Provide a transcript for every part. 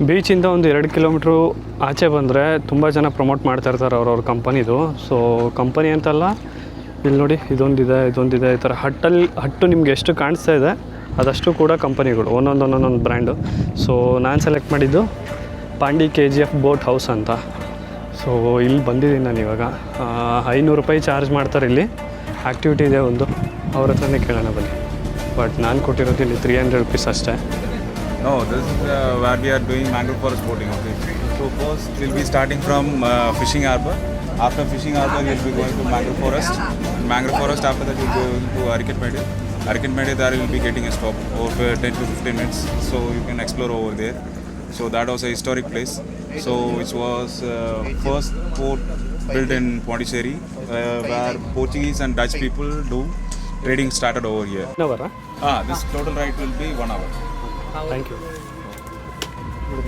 ಬೀಚಿಂದ ಒಂದು 2 ಕಿಲೋಮೀಟ್ರು ಆಚೆ ಬಂದರೆ ತುಂಬ ಜನ ಪ್ರಮೋಟ್ ಮಾಡ್ತಾಯಿರ್ತಾರೆ ಅವ್ರವ್ರ ಕಂಪನಿದು. ಸೊ ಕಂಪನಿ ಅಂತಲ್ಲ, ಇಲ್ಲಿ ನೋಡಿ ಇದೊಂದಿದೆ ಈ ಥರ ಹಟ್ಟು ನಿಮ್ಗೆ ಎಷ್ಟು ಕಾಣಿಸ್ತಾ ಇದೆ ಅದಷ್ಟು ಕೂಡ ಕಂಪನಿಗಳು, ಒಂದೊಂದು ಬ್ರ್ಯಾಂಡು. ಸೊ ನಾನು ಸೆಲೆಕ್ಟ್ ಮಾಡಿದ್ದು ಪಾಂಡಿ KGF ಬೋಟ್ ಹೌಸ್ ಅಂತ. ಸೊ ಇಲ್ಲಿ ಬಂದಿದ್ದೀನಿ ನಾನು ಇವಾಗ. 500 ರೂಪಾಯಿ ಚಾರ್ಜ್ ಮಾಡ್ತಾರೆ ಇಲ್ಲಿ. ಆ್ಯಕ್ಟಿವಿಟಿ ಇದೆ ಒಂದು, ಅವ್ರ ಹತ್ರನೇ ಕೇಳೋಣ ಬನ್ನಿ. ಬಟ್ ನಾನು ಕೊಟ್ಟಿರೋದು ಇಲ್ಲಿ 300 ರೂಪೀಸ್ ಅಷ್ಟೇ. No, this is where we are doing mangrove forest boating. Okay. So first we'll be starting from fishing harbour. After fishing harbour, we'll be going to mangrove forest. Mangrove forest. After that, we'll go to Arikatmedi. Arikatmedi, there we'll be getting a stop over 10 to 15 minutes. So you can explore over there. So that was a historic place. So which was first port built in Pondicherry, where Portuguese and Dutch people do trading started over here. This total ride will be 1 hour. Thank you.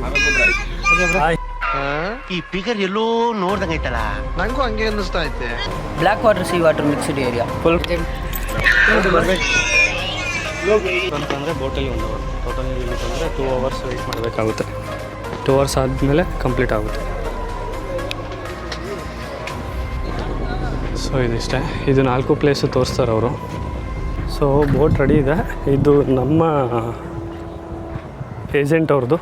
Have a good ride. ಈ figure ಎಲ್ಲೋ ನೋಡ್ದಂಗೆ ಐತಲ್ಲ, ನನಗೂ ಹಂಗೆ ಅನ್ನಿಸ್ತಾ ಐತೆ. Black water sea water mixed area full ಅಂತಂದರೆ ಬೋಟಲ್ಲಿ 1 ಅವರ್, ಟೋಟಲ್ ಅಂದರೆ 2 ಅವರ್ಸ್ ವೆಯ್ಟ್ ಮಾಡಬೇಕಾಗುತ್ತೆ. 2 ಅವರ್ಸ್ ಆದಮೇಲೆ ಕಂಪ್ಲೀಟ್ ಆಗುತ್ತೆ. ಸೊ ಇದಿಷ್ಟೇ, ಇದು 4 ಪ್ಲೇಸು ತೋರಿಸ್ತಾರೆ ಅವರು. ಸೊ ಬೋಟ್ ರೆಡಿ ಇದೆ. ಇದು ನಮ್ಮ ಏಜೆಂಟ್ ಅವ್ರದ್ದು.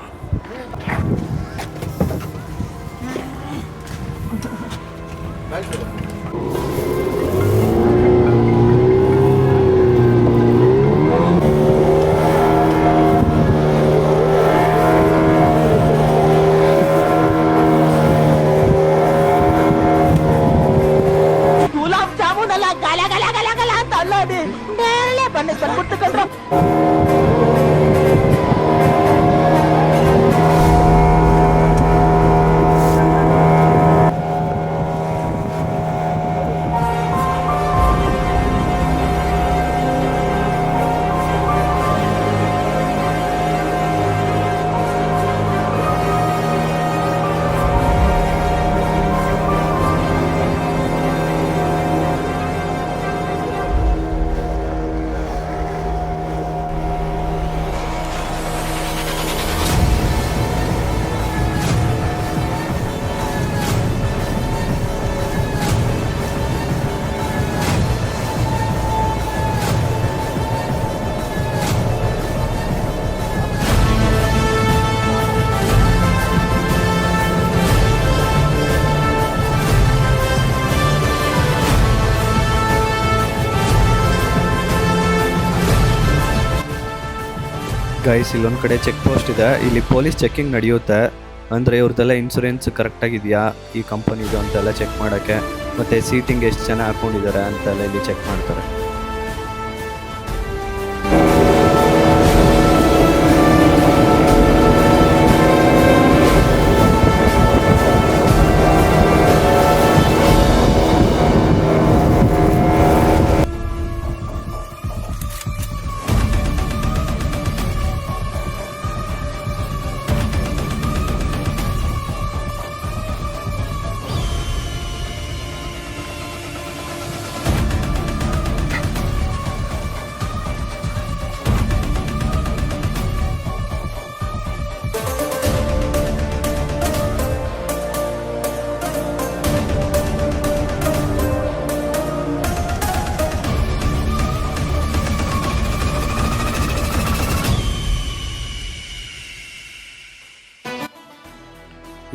ಗುಲಾಬ್ ಜಾಮೂನ್ ಎಲ್ಲ ಗಲ ಗಲ ಗಲ ಗಲ ಅಂತ ಅಲ್ಲೋಡಿ ಮೇಲೆ ಬನ್ನಿ ಬಂದ್ಬಿಟ್ಟು. ಗೈಸ್, ಇಲ್ಲೊಂದು ಕಡೆ ಚೆಕ್ ಪೋಸ್ಟ್ ಇದೆ. ಇಲ್ಲಿ ಪೊಲೀಸ್ ಚೆಕಿಂಗ್ ನಡೆಯುತ್ತೆ. ಅಂದರೆ ಇವ್ರದ್ದೆಲ್ಲ ಇನ್ಸೂರೆನ್ಸ್ ಕರೆಕ್ಟಾಗಿದೆಯಾ ಈ ಕಂಪನಿದು ಅಂತೆಲ್ಲ ಚೆಕ್ ಮಾಡೋಕ್ಕೆ, ಮತ್ತು ಸೀಟಿಂಗ್ ಎಷ್ಟು ಜನ ಹಾಕ್ಕೊಂಡಿದ್ದಾರೆ ಅಂತೆಲ್ಲ ಇಲ್ಲಿ ಚೆಕ್ ಮಾಡ್ತಾರೆ.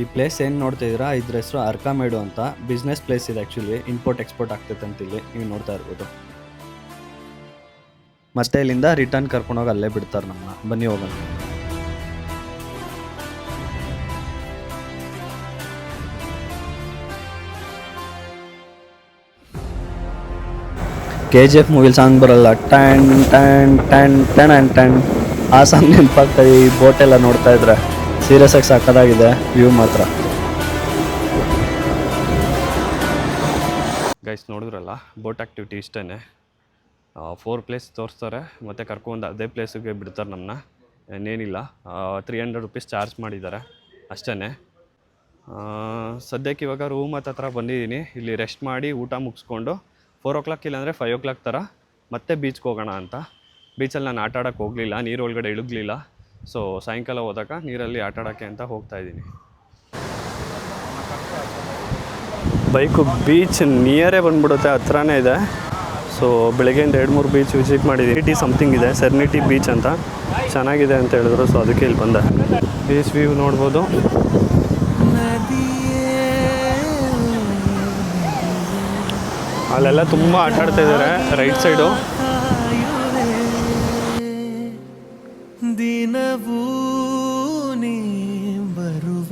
ಈ ಪ್ಲೇಸ್ ಏನು ನೋಡ್ತಿದ್ದೀರಾ, ಇದ್ರ ಹೆಸರು ಅರ್ಕಾಮೇಡು ಅಂತ. ಬಿಸ್ನೆಸ್ ಪ್ಲೇಸ್ ಇದೆ ಆ್ಯಕ್ಚುಲಿ. ಇಂಪೋರ್ಟ್ ಎಕ್ಸ್ಪೋರ್ಟ್ ಆಗ್ತೈತೆ ಅಂತ ಇಲ್ಲಿ ನೀವು ನೋಡ್ತಾ ಇರ್ಬೋದು. ಮತ್ತೆ ಇಲ್ಲಿಂದ ರಿಟರ್ನ್ ಕರ್ಕೊಂಡೋಗಿ ಅಲ್ಲೇ ಬಿಡ್ತಾರೆ ನಮ್ಮನ್ನ. ಬನ್ನಿ ಹೋಗೋಣ. KGF ಮೂವಿಲಿ ಸಾಂಗ್ ಬರಲ್ಲ, tan tan tan tan tan, ಆ ಸಾಂಗ್ ನೆನಪಾಗ್ತದೆ. ಈ ಬೋಟೆಲ್ಲ ನೋಡ್ತಾ ಇದ್ರೆ ಸೀರಿಯಸ್ ಆಗಿ ಸಾಕಾಗಿದೆ ವ್ಯೂ ಮಾತ್ರ. ಗೈಸ್ ನೋಡಿದ್ರಲ್ಲ, ಬೋಟ್ ಆ್ಯಕ್ಟಿವಿಟಿ ಇಷ್ಟೇ. 4 ಪ್ಲೇಸ್ ತೋರಿಸ್ತಾರೆ ಮತ್ತು ಕರ್ಕೊಂಡು ಅದೇ ಪ್ಲೇಸಿಗೆ ಬಿಡ್ತಾರೆ ನಮ್ಮನ್ನ. ಇನ್ನೇನಿಲ್ಲ, 300 ರೂಪೀಸ್ ಚಾರ್ಜ್ ಮಾಡಿದ್ದಾರೆ ಅಷ್ಟೇ. ಸದ್ಯಕ್ಕೆ ಇವಾಗ ರೂಮ್ ಹತ್ರ ಬಂದಿದ್ದೀನಿ. ಇಲ್ಲಿ ರೆಸ್ಟ್ ಮಾಡಿ ಊಟ ಮುಗಿಸ್ಕೊಂಡು 4 o'clock ಇಲ್ಲಾಂದರೆ 5 o'clock ಥರ ಮತ್ತೆ ಬೀಚ್ಗೆ ಹೋಗೋಣ ಅಂತ. ಬೀಚಲ್ಲಿ ನಾನು ಆಟ ಆಡೋಕ್ಕೆ ಹೋಗಲಿಲ್ಲ, ನೀರು ಒಳಗಡೆ ಇಳುಗಲಿಲ್ಲ. ಸೊ ಸಾಯಂಕಾಲ ಹೋದಾಗ ನೀರಲ್ಲಿ ಆಟ ಆಡೋಕ್ಕೆ ಅಂತ ಹೋಗ್ತಾ ಇದ್ದೀನಿ. ಬೈಕು ಬೀಚ್ ನಿಯರೇ ಬಂದ್ಬಿಡುತ್ತೆ, ಹತ್ರನೇ ಇದೆ. ಸೊ ಬೆಳಗ್ಗೆಯಿಂದ 2-3 ಬೀಚ್ ವಿಸಿಟ್ ಮಾಡಿದ್ದೀನಿ. ಸಮಥಿಂಗ್ ಇದೆ, ಸೆರ್ನಿಟಿ ಬೀಚ್ ಅಂತ, ಚೆನ್ನಾಗಿದೆ ಅಂತ ಹೇಳಿದ್ರು. ಸೊ ಅದಕ್ಕೆ ಇಲ್ಲಿ ಬಂದೆ. ಬೀಚ್ ವ್ಯೂ ನೋಡ್ಬೋದು. ಅಲ್ಲೆಲ್ಲ ತುಂಬ ಆಟ ಆಡ್ತಾ ಇದ್ದಾರೆ ರೈಟ್ ಸೈಡು. ದಿನವೂ ನೀ ಬರುವ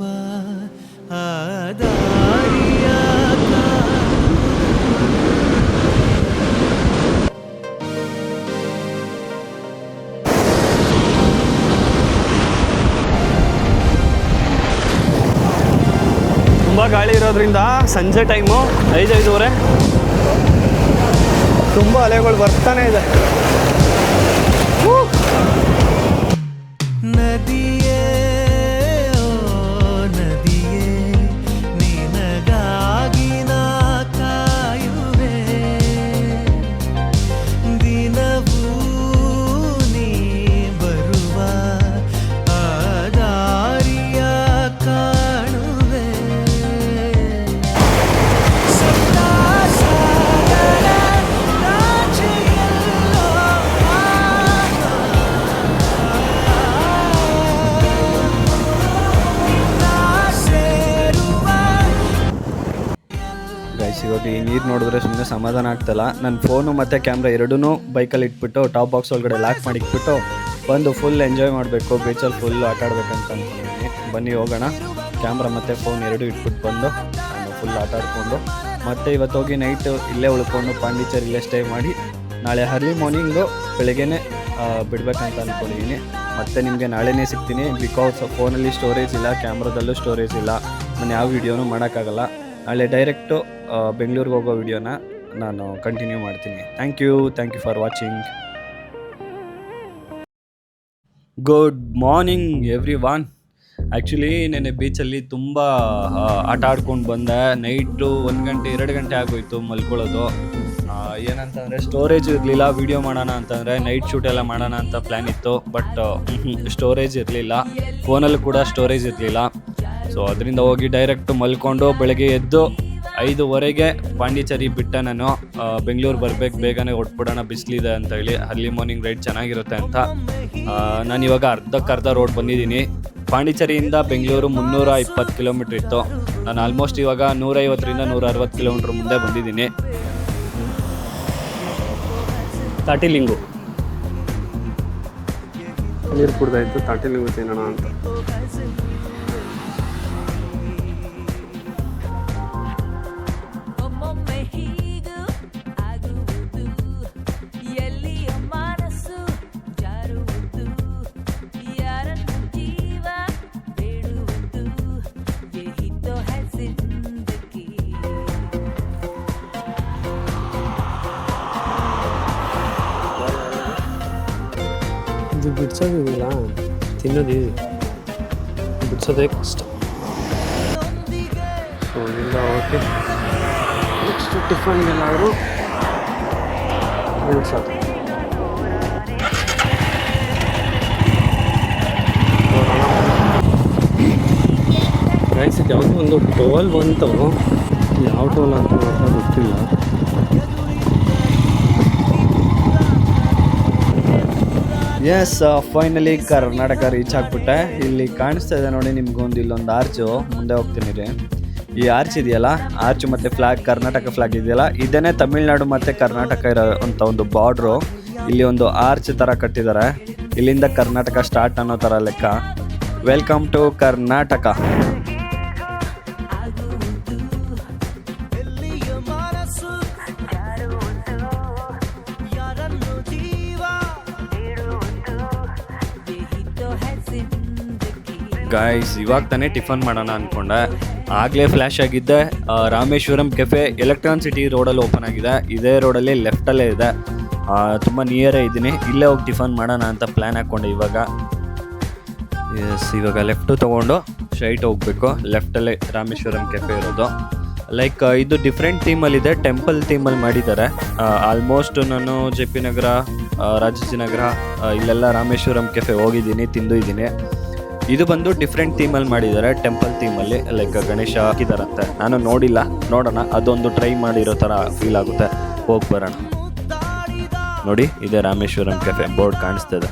ತುಂಬ ಗಾಳಿ ಇರೋದ್ರಿಂದ ಸಂಜೆ ಟೈಮು 5-5:30 ತುಂಬ ಅಲೆಗಳು ಬರ್ತಾನೆ ಇದೆ. ನದಿಯೇ ಓ ನದಿಯೇ ನಿನಗಾಗಿ ನಾ ಕಾಯುವೆ, ದಿನವೂ ನೀ ಬರುವ ಆ ದಾರಿಯ ಕಾಣುವೆ. ಇವಾಗ ಈ ನೀರು ನೋಡಿದ್ರೆ ಸುಮ್ಮನೆ ಸಮಾಧಾನ ಆಗ್ತಲ್ಲ. ನನ್ನ ಫೋನು ಮತ್ತು ಕ್ಯಾಮ್ರಾ ಎರಡೂ ಬೈಕಲ್ಲಿ ಇಟ್ಬಿಟ್ಟು ಟಾಪ್ ಬಾಕ್ಸ್ ಒಳಗಡೆ ಲಾಕ್ ಮಾಡಿ ಇಟ್ಬಿಟ್ಟು ಬಂದು ಫುಲ್ ಎಂಜಾಯ್ ಮಾಡಬೇಕು, ಬೀಚಲ್ಲಿ ಫುಲ್ ಆಟ ಆಡ್ಬೇಕಂತ ಅಂದ್ಕೊಂಡಿದ್ದೀನಿ. ಬನ್ನಿ ಹೋಗೋಣ. ಕ್ಯಾಮ್ರಾ ಮತ್ತು ಫೋನ್ ಎರಡೂ ಇಟ್ಬಿಟ್ಟು ಬಂದು ನಾನು ಫುಲ್ ಆಟ ಆಡಿಕೊಂಡು ಮತ್ತು ಇವತ್ತು ಹೋಗಿ ನೈಟು ಇಲ್ಲೇ ಉಳ್ಕೊಂಡು ಪಾಂಡಿಚೇರಿ ಇಲ್ಲೇ ಸ್ಟೇ ಮಾಡಿ ನಾಳೆ ಅರ್ಲಿ ಮಾರ್ನಿಂಗು ಬೆಳಗ್ಗೆನೇ ಬಿಡಬೇಕಂತ ಅಂದ್ಕೊಂಡಿದ್ದೀನಿ. ಮತ್ತು ನಿಮಗೆ ನಾಳೆನೇ ಸಿಗ್ತೀನಿ. ಬಿಕಾಸ್ ಫೋನಲ್ಲಿ ಸ್ಟೋರೇಜ್ ಇಲ್ಲ, ಕ್ಯಾಮ್ರಾದಲ್ಲೂ ಸ್ಟೋರೇಜ್ ಇಲ್ಲ, ನಾನು ಯಾವ ವೀಡಿಯೋನೂ ಮಾಡೋಕ್ಕಾಗಲ್ಲ. ನಾಳೆ ಡೈರೆಕ್ಟು ಬೆಂಗಳೂರಿಗೆ ಹೋಗೋ ವಿಡಿಯೋನ ನಾನು ಕಂಟಿನ್ಯೂ ಮಾಡ್ತೀನಿ. Thank you for watching. Good morning everyone. Actually ನೆನ್ನೆ ಬೀಚಲ್ಲಿ ತುಂಬ ಆಟ ಆಡ್ಕೊಂಡು ಬಂದೆ. ನೈಟು 1 ಗಂಟೆ 2 ಗಂಟೆ ಆಗೋಯ್ತು ಮಲ್ಕೊಳ್ಳೋದು. ಏನಂತಂದರೆ ಸ್ಟೋರೇಜ್ ಇರಲಿಲ್ಲ. ವೀಡಿಯೋ ಮಾಡೋಣ ಅಂತಂದರೆ ನೈಟ್ ಶೂಟ್ ಎಲ್ಲ ಮಾಡೋಣ ಅಂತ ಪ್ಲ್ಯಾನ್ ಇತ್ತು, ಬಟ್ ಸ್ಟೋರೇಜ್ ಇರಲಿಲ್ಲ. ಫೋನಲ್ಲಿ ಕೂಡ ಸ್ಟೋರೇಜ್ ಇರಲಿಲ್ಲ. ಸೊ ಅದರಿಂದ ಹೋಗಿ ಡೈರೆಕ್ಟು ಮಲ್ಕೊಂಡು ಬೆಳಗ್ಗೆ ಎದ್ದು 5:15 ಪಾಂಡಿಚೇರಿ ಬಿಟ್ಟೆ ನಾನು. ಬೆಂಗಳೂರು ಬರಬೇಕು, ಬೇಗನೆ ಹೊಟ್ಬಿಡೋಣ, ಬಿಸಿಲಿದೆ ಅಂತ ಹೇಳಿ. ಅರ್ಲಿ ಮಾರ್ನಿಂಗ್ ರೈಡ್ ಚೆನ್ನಾಗಿರುತ್ತೆ ಅಂತ ನಾನು ಇವಾಗ ಅರ್ಧಕ್ಕರ್ಧ ರೋಡ್ ಬಂದಿದ್ದೀನಿ. ಪಾಂಡಿಚೇರಿಯಿಂದ ಬೆಂಗಳೂರು 320 ಕಿಲೋಮೀಟ್ರ್ ಇತ್ತು. ನಾನು ಆಲ್ಮೋಸ್ಟ್ ಇವಾಗ 150ರಿಂದ 160 ಕಿಲೋಮೀಟ್ರ್ ಮುಂದೆ ಬಂದಿದ್ದೀನಿ. ತಾಟಿಲಿಂಗು ನೀರು ಕುಡ್ದಾಯಿತು, ತಾಟಿಲಿಂಗು ತಿನ್ನೋಣ ಅಂತ. ಇದು ಬಿಡ್ಸೋದಿಲ್ಲ, ತಿನ್ನೋದು ಬಿಡ್ಸೋದೇ ಕಷ್ಟ. ಸೊ ಇಲ್ಲಿಂದ ಓಕೆ, ನೆಕ್ಸ್ಟ್ ಟಿಫನ್ಗೆಲ್ಲಾದರೂ ನಿಲ್ಸೋದು. ಗೈಸ್ ಇದು ಯಾವುದೋ ಒಂದು ಟೋಲ್ ಬಂತು, ಯಾವ ಟೋಲ್ ಅಂತ ಮಾತ್ರ ಗೊತ್ತಿಲ್ಲ. ಎಸ್, ಫೈನಲಿ ಕರ್ನಾಟಕ ರೀಚ್ ಆಗಿಬಿಟ್ಟೆ. ಇಲ್ಲಿ ಕಾಣಿಸ್ತಾ ಇದೆ ನೋಡಿ ನಿಮ್ಗೊಂದು, ಇಲ್ಲೊಂದು ಆರ್ಚು. ಮುಂದೆ ಹೋಗ್ತೀನಿ ರೀ. ಈ ಆರ್ಚ್ ಇದೆಯಲ್ಲ, ಆರ್ಚ್ ಮತ್ತು ಫ್ಲಾಗ್, ಕರ್ನಾಟಕ ಫ್ಲಾಗ್ ಇದೆಯಲ್ಲ, ಇದೇನೆ ತಮಿಳ್ನಾಡು ಮತ್ತು ಕರ್ನಾಟಕ ಇರೋ ಅಂಥ ಒಂದು ಬಾರ್ಡ್ರು. ಇಲ್ಲಿ ಒಂದು ಆರ್ಚ್ ಥರ ಕಟ್ಟಿದ್ದಾರೆ. ಇಲ್ಲಿಂದ ಕರ್ನಾಟಕ ಸ್ಟಾರ್ಟ್ ಅನ್ನೋ ಥರ ಲೆಕ್ಕ. Welcome to Karnataka. ಗೈಸ್ ಇವಾಗ ತಾನೇ ಟಿಫನ್ ಮಾಡೋಣ ಅಂದ್ಕೊಂಡೆ, ಆಗಲೇ ಫ್ಲ್ಯಾಶ್ ಆಗಿದ್ದೆ. ರಾಮೇಶ್ವರಂ ಕೆಫೆ ಎಲೆಕ್ಟ್ರಾನ್ ಸಿಟಿ ರೋಡಲ್ಲಿ ಓಪನ್ ಆಗಿದೆ. ಇದೇ ರೋಡಲ್ಲಿ ಲೆಫ್ಟಲ್ಲೇ ಇದೆ, ತುಂಬ ನಿಯರೇ ಇದ್ದೀನಿ. ಇಲ್ಲೇ ಹೋಗಿ ಟಿಫನ್ ಮಾಡೋಣ ಅಂತ ಪ್ಲ್ಯಾನ್ ಹಾಕ್ಕೊಂಡೆ ಇವಾಗ. ಎಸ್, ಇವಾಗ ಲೆಫ್ಟು ತೊಗೊಂಡು ಸ್ಟ್ರೈಟ್ ಹೋಗಬೇಕು. ಲೆಫ್ಟಲ್ಲೇ ರಾಮೇಶ್ವರಂ ಕೆಫೆ ಇರೋದು. ಲೈಕ್ ಇದು ಡಿಫ್ರೆಂಟ್ ಥೀಮಲ್ಲಿದೆ, ಟೆಂಪಲ್ ಥೀಮಲ್ಲಿ ಮಾಡಿದ್ದಾರೆ. ಆಲ್ಮೋಸ್ಟ್ ನಾನು ಜೆ ಪಿ ನಗರ, ರಾಜಾಜಿನಗರ, ಇಲ್ಲೆಲ್ಲ ರಾಮೇಶ್ವರಂ ಕೆಫೆ ಹೋಗಿದ್ದೀನಿ, ತಿಂದು ಇದ್ದೀನಿ. ಇದು ಬಂದು ಡಿಫ್ರೆಂಟ್ ಥೀಮಲ್ಲಿ ಮಾಡಿದ್ದಾರೆ, ಟೆಂಪಲ್ ಥೀಮಲ್ಲಿ. ಲೈಕ್ ಗಣೇಶ ಹಾಕಿದಾರಂತೆ, ನಾನು ನೋಡಿಲ್ಲ, ನೋಡೋಣ. ಅದೊಂದು ಟ್ರೈ ಮಾಡಿರೋ ಥರ ಫೀಲ್ ಆಗುತ್ತೆ, ಹೋಗಿ ಬರೋಣ. ನೋಡಿ, ಇದೆ ರಾಮೇಶ್ವರಂ ಕೆಫೆ, ಬೋರ್ಡ್ ಕಾಣಿಸ್ತದೆ.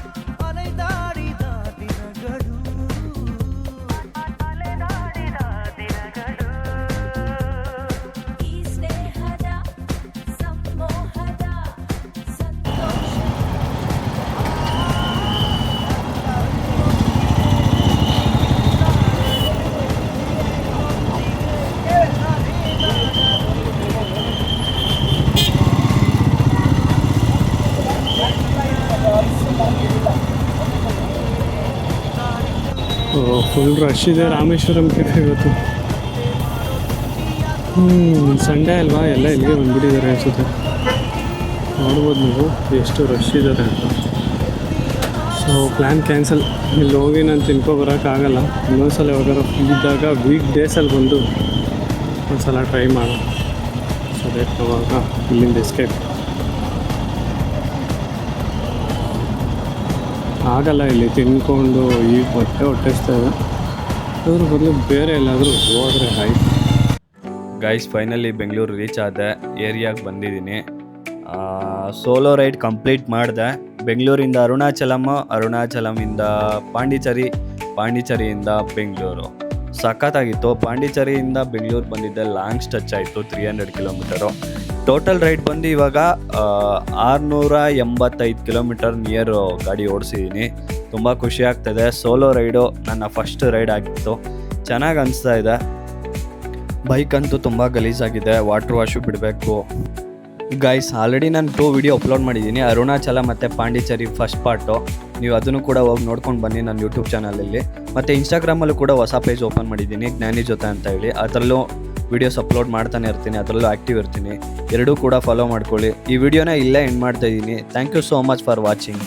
ಫುಲ್ ರಶ್ ಇದೆ ರಾಮೇಶ್ವರಂ ಕೆಫೆ ಇವತ್ತು. ಸಂಡೇ ಅಲ್ವಾ, ಎಲ್ಲ ಇಲ್ಲಿಗೆ ಬಂದ್ಬಿಟ್ಟಿದ್ದಾರೆ ಅನಿಸುತ್ತೆ. ನೋಡ್ಬೋದು ನೀವು ಎಷ್ಟು ರಶ್ ಇದ್ದಾರೆ ಅಂತ. So plan cancel. ಇಲ್ಲಿ ಹೋಗಿ ನಾನು ತಿನ್ಕೊಬರೋಕ್ಕಾಗಲ್ಲ. ಇನ್ನೊಂದ್ಸಲ ಯಾವಾಗಾರ ಇದ್ದಾಗ ವೀಕ್ ಡೇಸಲ್ಲಿ ಬಂದು ಒಂದ್ಸಲ ಟ್ರೈ ಮಾಡೋಣ. ಸೊ ದಟ್ ಅವಾಗ ಇಲ್ಲಿಂದ ಎಸ್ಕೇಪ್ ಆಗಲ್ಲ. ಇಲ್ಲಿ ತಿನ್ಕೊಂಡು ಈಗ ಹೊಟ್ಟೆಸ್ತಾ ಇದೆ. ಅದ್ರ ಬದಲು ಬೇರೆ ಎಲ್ಲಾದರೂ ಹೋದರೆ ಆಯ್ತು. ಗೈಸ್, ಫೈನಲಿ ಬೆಂಗಳೂರು ರೀಚ್ ಆದೆ, ಏರಿಯಾಗೆ ಬಂದಿದ್ದೀನಿ. ಸೋಲೋ ರೈಡ್ ಕಂಪ್ಲೀಟ್ ಮಾಡಿದೆ. ಬೆಂಗಳೂರಿಂದ ಅರುಣಾಚಲಮಿಂದ ಪಾಂಡಿಚೇರಿ, ಪಾಂಡಿಚೇರಿಯಿಂದ ಬೆಂಗಳೂರು. ಸಖತ್ತಾಗಿತ್ತು. ಪಾಂಡಿಚೇರಿಯಿಂದ ಬೆಂಗಳೂರು ಬಂದಿದ್ದೆ, ಲಾಂಗ್ ಸ್ಟ್ರೆಚ್ ಆಯಿತು, 300 ಕಿಲೋಮೀಟರು. ಟೋಟಲ್ ರೈಡ್ ಬಂದು ಇವಾಗ 685 ಕಿಲೋಮೀಟರ್ ನಿಯರ್ ಗಾಡಿ ಓಡಿಸಿದ್ದೀನಿ. ತುಂಬ ಖುಷಿ ಆಗ್ತಾಯಿದೆ. ಸೋಲೋ ರೈಡು ನನ್ನ ಫಸ್ಟ್ ರೈಡ್ ಆಗಿತ್ತು, ಚೆನ್ನಾಗಿ ಅನಿಸ್ತಾ ಇದೆ. ಬೈಕ್ ಅಂತೂ ತುಂಬ ಗಲೀಜಾಗಿದೆ, ವಾಟ್ರ್ ವಾಶು ಬಿಡಬೇಕು. ಗೈಸ್, ಆಲ್ರೆಡಿ ನಾನು 2 ವಿಡಿಯೋ ಅಪ್ಲೋಡ್ ಮಾಡಿದ್ದೀನಿ, ಅರುಣಾಚಲ ಮತ್ತು ಪಾಂಡಿಚೇರಿ ಫಸ್ಟ್ ಪಾರ್ಟು. ನೀವು ಅದನ್ನು ಕೂಡ ಹೋಗಿ ನೋಡ್ಕೊಂಡು ಬನ್ನಿ ನನ್ನ ಯೂಟ್ಯೂಬ್ ಚಾನಲಲ್ಲಿ. ಮತ್ತು ಇನ್ಸ್ಟಾಗ್ರಾಮಲ್ಲೂ ಕೂಡ ಹೊಸ ಪೇಜ್ ಓಪನ್ ಮಾಡಿದ್ದೀನಿ, ಜ್ಞಾನಿ ಜೊತೆ ಅಂತ ಹೇಳಿ. ಅದರಲ್ಲೂ ವೀಡಿಯೋಸ್ ಅಪ್ಲೋಡ್ ಮಾಡ್ತಾನೆ ಇರ್ತೀನಿ, ಅದರಲ್ಲೂ ಆ್ಯಕ್ಟಿವ್ ಇರ್ತೀನಿ. ಎರಡೂ ಕೂಡ ಫಾಲೋ ಮಾಡ್ಕೊಳ್ಳಿ. ಈ ವಿಡಿಯೋನ ಇಲ್ಲೇ ಎಂಡ್ ಮಾಡ್ತಾಯಿದ್ದೀನಿ. Thank you so much for watching.